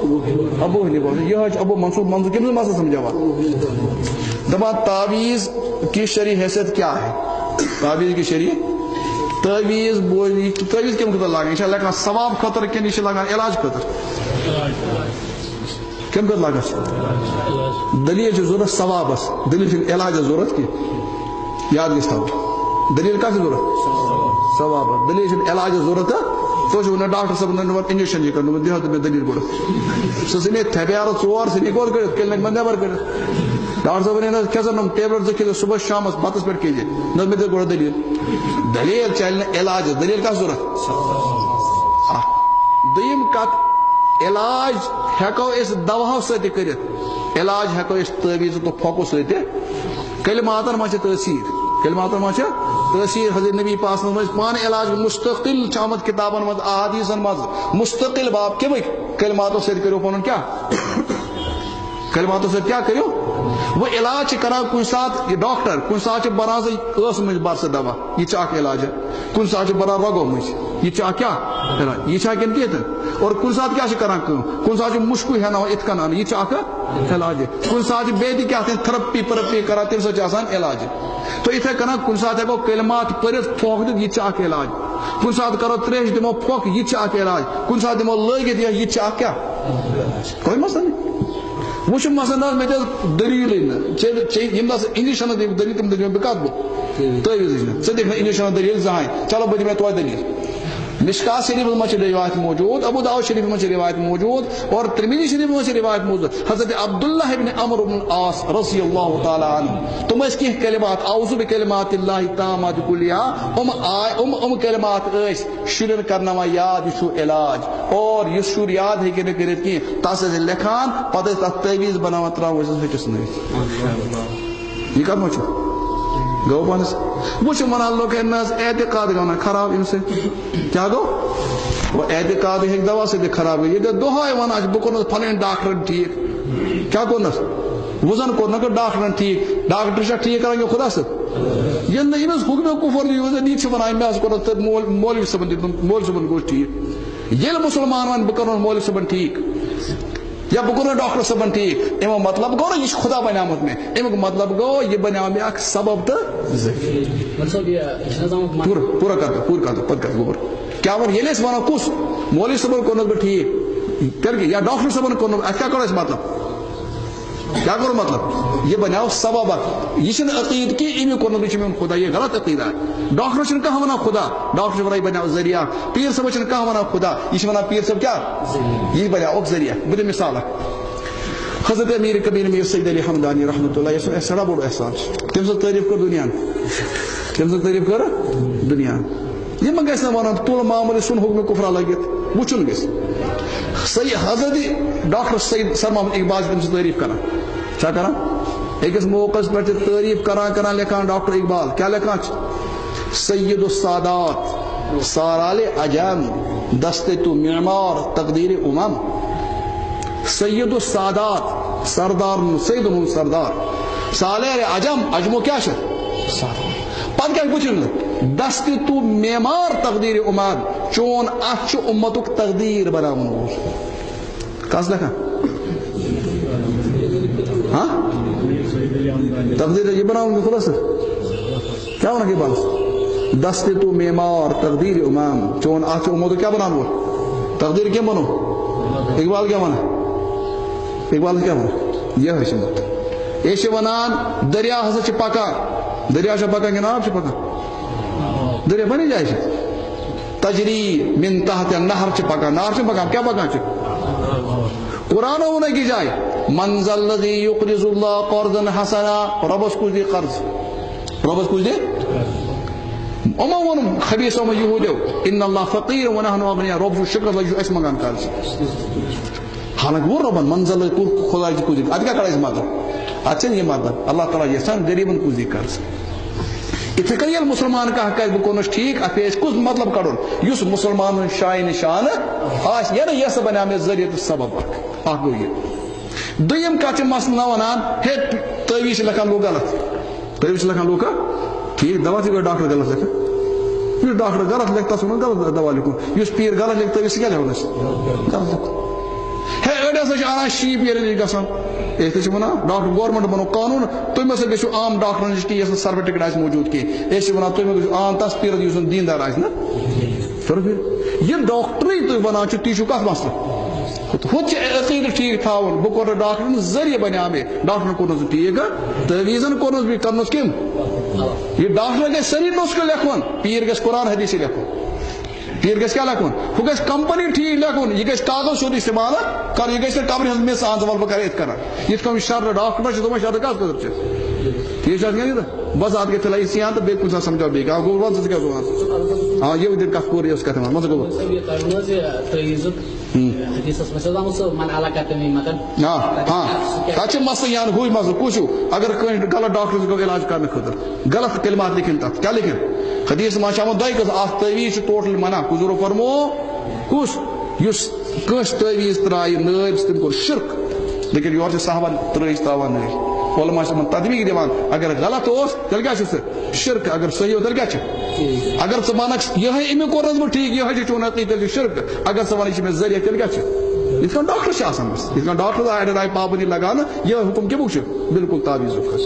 ابو حنیفہ یہ ابو منصور کم مسئلہ سمجھا دپان تعویذ کی شرعی حیثیت کیا ہے تعویذ کی شرعی تعویذ بولی تعویذ کم خطر لاگان یہ لگان ثواب خطر کن یہ لگان علاج خطر کم خطر لاگان دلیل ضرورت ثوابس دلیل علاج ضرورت کی یاد گھس تھاو دلیل کا ضرورت ثواب دلیل علاج ضرورت تو ڈاکٹر صاحب انجیکشن یہ کرنا دہت میں دلیل گوڑ سہ تھپیار ژور سہ گول کر کلینک میں نیبر کر ڈاکٹر صاحب نے کھیزن نم ٹیبلٹ کھیزو صبح شامس بتس پہ کھیزے نہ مے گوڑ دلیل دلیل چل علاج دلیل کا ضرورت دویم کت علاج ہیکو اس دواہو ست کرت علاج ہیکو اس تعویذ تو پھوکو ست کلماتن ما تاثیر کلماتن ما تاثیر حضرت نبی پاس پان علاج مستقل آمد کتابن مز احادیثن مز مستقل باب کم کلماتوں سے کرو پن کیا کلماتوں سے کیا کرو وہ علاج کران کن سات یہ ڈاکٹر کن سات بران سے مجھ برس دوا یہ اخ علاج ہے کن سات بران رگو مجھ یہ کیا علاج یہ کن کتن اور کن سات کیا کران کن سات مشکو ہے نا ات کن یہ اخ علاج ہے کن سات بیدی کیا تھرپی پرپی کران تم سات علاج تو اتھے کنا کن سات ہیکو کلمات پرت پھوک دت یہ اخ علاج کن سات کرو تریش دمو پھوک یہ اخ علاج کن سات دمو لگت یہ اخ کیا کوئی مسئلہ نہیں وچ مسئلہ میں دلیل انجیکشن دلیل تم دلیل بہ کت بہ تعویذ ثہ دیکھ انجیکشن دلیل زہاں چلو بہ دمے تو دلیل مشکات شریف میں روایت موجود ابو داؤد شریف میں روایت موجود اور ترمذی شریف میں روایت موجود حضرت عبداللہ بن عمرو بن العاص رضی اللہ تعالی عنہ تم اس کی کلمات اعوذ بکلمات اللہ التامات کلیہا کلمات اس شرن کرنا یاد یہ علاج اور یہ شر یاد ہے کہ نہ کرت کی تاس لکھان پتہ تت تعویذ بناوان تراو ہٹس نویس یہ کرنا گو پانس وہ ونان لوگ اعتقاد گا خراب ان سے کیا گو وہ اعتقاد ہیک دوا سے خراب گئی یہ دہائے ونان بہ کورنس پھلن ڈاکٹر ٹھیک کیا کورنس وزن کور نہ ڈاکٹر ٹھیک ڈاکٹر چھا ٹھیک کران خدا سے یہ نہ حکم کفر یہ ونان میں کور مولوی صبن گو ٹھیک یل مسلمان ون بہ کر مولوی صبن ٹھیک یا بہ کور ڈاکٹر صبن ٹھیک امیک مطلب گو نا یہ خدا بنیامت میں امیک مطلب گو یہ بنیو میں اخ سبب تو پورا کر پتہ کر گور کیا ون یل ونو کس مولوی صبن کورنس بہ ٹھیک کر یا ڈاکٹر صبن کورن کیا کرو اس مطلب کیا کرو مطلب یہ بنیو سبب یہ عقید کی امی کورن بہ میون خدا یہ غلط عقیدہ ہے ڈاکٹر چھ کہاں ونان خدا ڈاکٹر ونان بنیو ذریعہ پیر صاحب چھ کہاں ونان خدا یہ ونان پیر صاحب کیا یہ بنیو ذریعہ بہ مثال حضرت امیر کبیر میر سید علی حمدانی رحمۃ اللہ یہ سڑا بڑ احسان تم سے تعریف کر دنیا تم سے تعریف کر دنیا یہ ما گژھِ نہ ونان تل معمولی سن حکم کفر لگت وچن گژھِ صحیح حضرت ڈاکٹر سید سر محمد اقبال تم سے تعریف کران کیا کران ایکس موقع پہ تعریف کران لکھان ڈاکٹر اقبال کیا لکھان سید السادات سارال عجم دست تو معمار تقدیر امم سید السادات سردار سید سردار سالار عجم عجمو کیا پتہ کیا پوچھن دست تو معمار تقدیر امم چون اچ امتک تقدیر بناون کس لکھان ہاں تقدیر یہ بناؤں خدا سے کیا ہونا کہ بال دست تو معمار تقدیر امام چون آج امو تو کیا بناؤں تقدیر کیا بنو اقبال کیا بنا اقبال کیا بنا یہ ہے شمت یہ ونان دریا ہسا چھ پکان دریا چھ پکان کہ ناب چھ پکان دریا بنی جائے تجری من تحت النہر چھ پکان نار چھ پکان کیا پکان چھ قرآن ہونے کی جائے منزل الذي يقرض الله قرضا حسنا ربس کچھ دے قرض ربس کچھ دے اما ون خبیث اما یہودیو ان اللہ فقیر ونحن اغنیاء رب شکر لجو اس مگان قرض حالانکہ وہ ربن منزل خدا کی کچھ اد کیا کرے اس مطلب اچھا یہ مطلب اللہ تعالی یہ سن غریبن کچھ دے قرض اتھے کریل مسلمان کا حق بکنس ٹھیک اتھے کس مطلب کڑن یس مسلمان شاہ نشان آس یہ نا یہ بنا میں ذریعہ سبب اخ گو یہ دویم کت مسئلہ ونان ہے تعویذ لکھان لوگ غلط تعویذ لکھان لوگ ٹھیک دوا تھی ڈاکٹر غلط لکھا یہ ڈاکٹر غلط لکھتا سن غلط دوا لکھو یہ پیر غلط لکھتا ہے کیا لکھو غلط لکھو ہے أڑ ہسا آنا شیپ ییٚلہِ نِش گژھان أسۍ چھِ وَنان ڈاکٹر گورمنٹ بنو قانوٗن تُہۍ مہ سا گٔژھِو عام ڈاکٹرن نِش کینٛہہ یَس سرٹِفکیٹ آسہِ موٗجوٗد کینٛہہ أسۍ چھِ وَنان تُہۍ مہ گٔژھِو عام تَس پیٖرَس یُس زَن دیٖندار آسہِ نا یہِ ڈاکٹرٕے تُہۍ وَنان چھِو تی چھُو کَتھ مسلہٕ ہُتہِ چھِ عقیٖدٕ ٹھیٖک تھاوُن بہٕ کوٚر نہٕ ڈاکٹرن ذٔریعہٕ بَنیو مےٚ ڈاکٹرن کوٚرنَس بہٕ ٹھیٖک تٲویٖزن کوٚرنَس بہٕ کَرنَس کٔمۍ یہِ ڈاکٹر گژھِ سٲری نُسخہٕ لیکھُن پیٖر گژھِ قرآن حدیٖث لیکھُن پیٖر گژھِ کیٛاہ لیکھُن ہُہ گژھِ کمپنی ٹھیٖک لیکھُن یہِ گژھِ کاغذ سیوٚد استعمال کَرُن یہِ گژھِ نہٕ قبرِ ہٕنٛز مِس ژٕ وَلہٕ بہٕ کَرٕ یِتھ کَنن یِتھ کٔنۍ شرط ڈاکٹر چھِ دَپان شرط کَتھ خٲطرٕ چھِ ٹھیٖک چھِ حظ کیٛاہ بس اَتھ گٔے فِلحال یِژھ تہٕ بیٚیہِ کُنہِ ساتہٕ سَمجھاو بیٚیہِ کانٛہہ گوٚو وَن ژٕ کیٛاہ ژٕ ہاں یہِ دِن کَتھ کوٚر یہِ ٲس کَتھ وَن ژٕ گوٚو تَتھ چھِ مسلہٕ یان ہُے مسلہٕ کُس ہیوٗ اگر کٲنٛسہِ غلط ڈاکٹرس گوٚو علاج کرنہٕ خٲطرٕ غلط کلمات لیکھِنۍ تَتھ کیٛاہ لیکھِنۍ حدیٖث منٛز چھِ آمُت دۄیہِ قٕسم اکھ تعویٖز چھُ ٹوٹل منع حضوٗرو فرمو کُس یُس کٲنٛسہِ تعویٖز ترٛایہِ نٲرۍ تٔمۍ کوٚر شرک لیکن یورٕ چھِ صحبن ترٛٲیِس تراوان نٲرۍ علما چھِ تِمن تدبیٖق دِوان اگر غلط اوس تیٚلہِ کیٛاہ چھُ سُہ شرک اگر صحیح اوس تیٚلہِ کیٛاہ چھُ اگر ژٕ وَنکھ یِہے أمۍ کوٚرنَس بہٕ ٹھیٖک یِہے چھُ چون عقیٖدٕ تیٚلہِ چھُ شرک اگر ژٕ وَنکھ یہِ چھُ مےٚ ذٔریعہٕ تیٚلہِ کیٛاہ چھُ یِتھ کٔنۍ ڈاکٹر چھِ آسان یِتھ کٔنۍ ڈاکٹر آیہِ پابندی لگاونہٕ یہِ حُکم کَمیُک چھُ بالکل تعویٖزُک حظ